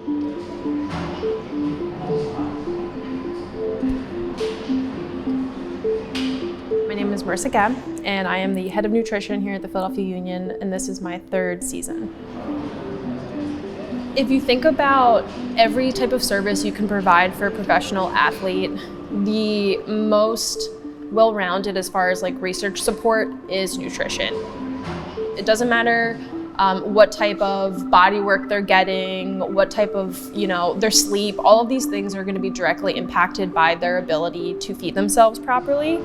My name is Marissa Gaab, and I am the head of nutrition here at the Philadelphia Union, and this is my 3rd season. If you think about every type of service you can provide for a professional athlete, the most well-rounded as far as like research support is nutrition. It doesn't matter what type of body work they're getting, what type of, their sleep, all of these things are going to be directly impacted by their ability to feed themselves properly.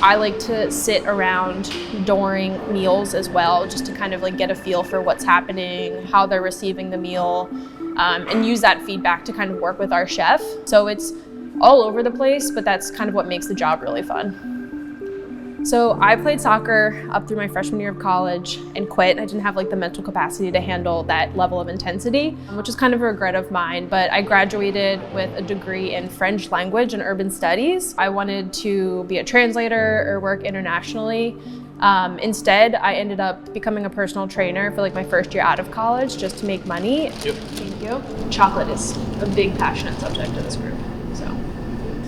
I like to sit around during meals as well, just to kind of like get a feel for what's happening, how they're receiving the meal, and use that feedback to kind of work with our chef. So it's all over the place, but that's kind of what makes the job really fun. So I played soccer up through my freshman year of college and quit. I didn't have like the mental capacity to handle that level of intensity, which is kind of a regret of mine, but I graduated with a degree in French language and urban studies. I wanted to be a translator or work internationally. Instead, I ended up becoming a personal trainer for like my first year out of college just to make money. Yep. Thank you. Chocolate is a big passionate subject of this group.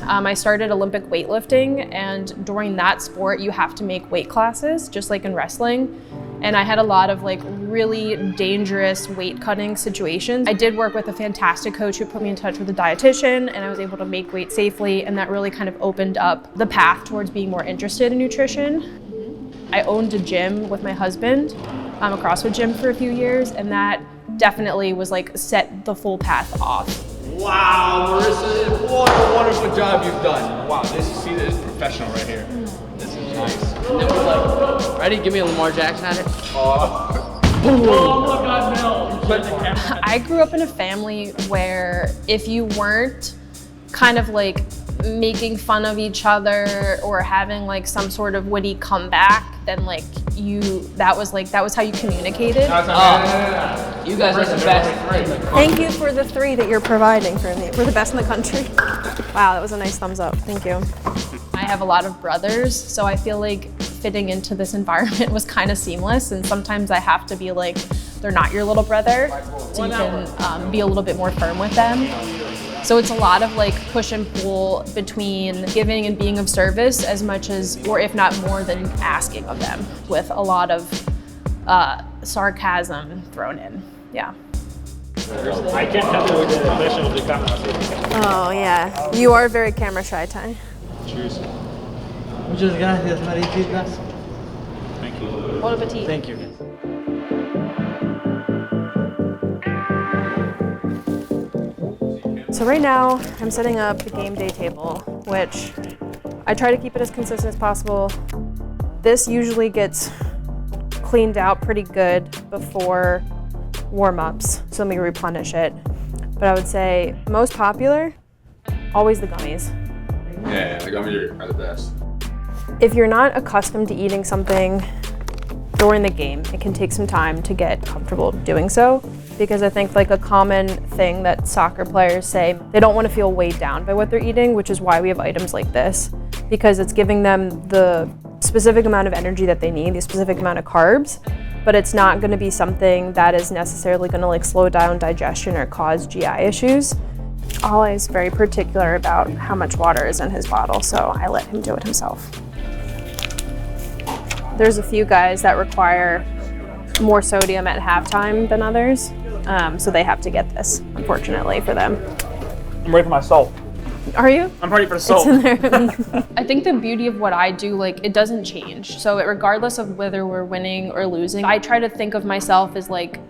I started Olympic weightlifting, and during that sport, you have to make weight classes, just like in wrestling. And I had a lot of like really dangerous weight cutting situations. I did work with a fantastic coach who put me in touch with a dietitian, and I was able to make weight safely, and that really kind of opened up the path towards being more interested in nutrition. I owned a gym with my husband, a CrossFit gym for a few years, and that definitely was like set the full path off. Wow, Marissa, what a wonderful job you've done. Wow, this is professional right here. This is nice. And then we're like, ready? Give me a Lamar Jackson at it. Oh my God, no. I grew up in a family where if you weren't kind of like making fun of each other or having like some sort of witty comeback, then like that was how you communicated. You guys are the best. Thank you for the 3 that you're providing for me. We're the best in the country. Wow, that was a nice thumbs up. Thank you. I have a lot of brothers, so I feel like fitting into this environment was kind of seamless, and sometimes I have to be like, they're not your little brother, so you can be a little bit more firm with them. So it's a lot of like push and pull between giving and being of service as much as, or if not more than asking of them, with a lot of sarcasm thrown in. Yeah. I can't help it with the question of the camera. Oh yeah, you are very camera shy, Ty. Cheers. Muchas gracias, Marititas. Thank you. Bon appetit. Thank you. So right now, I'm setting up the game day table, which I try to keep it as consistent as possible. This usually gets cleaned out pretty good before warm-ups, so let me replenish it. But I would say most popular, always the gummies. Yeah, the gummies are the best. If you're not accustomed to eating something during the game, it can take some time to get comfortable doing so, because I think like a common thing that soccer players say, they don't want to feel weighed down by what they're eating, which is why we have items like this, because it's giving them the specific amount of energy that they need, the specific amount of carbs, but it's not going to be something that is necessarily going to like slow down digestion or cause GI issues. Ollie is very particular about how much water is in his bottle, so I let him do it himself. There's a few guys that require more sodium at halftime than others, so they have to get this, unfortunately, for them. I'm ready for my salt. Are you? I'm ready for the salt. It's in there. I think the beauty of what I do, like, it doesn't change. So regardless of whether we're winning or losing, I try to think of myself as like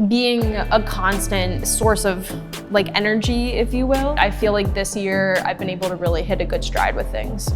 being a constant source of like energy, if you will. I feel like this year I've been able to really hit a good stride with things.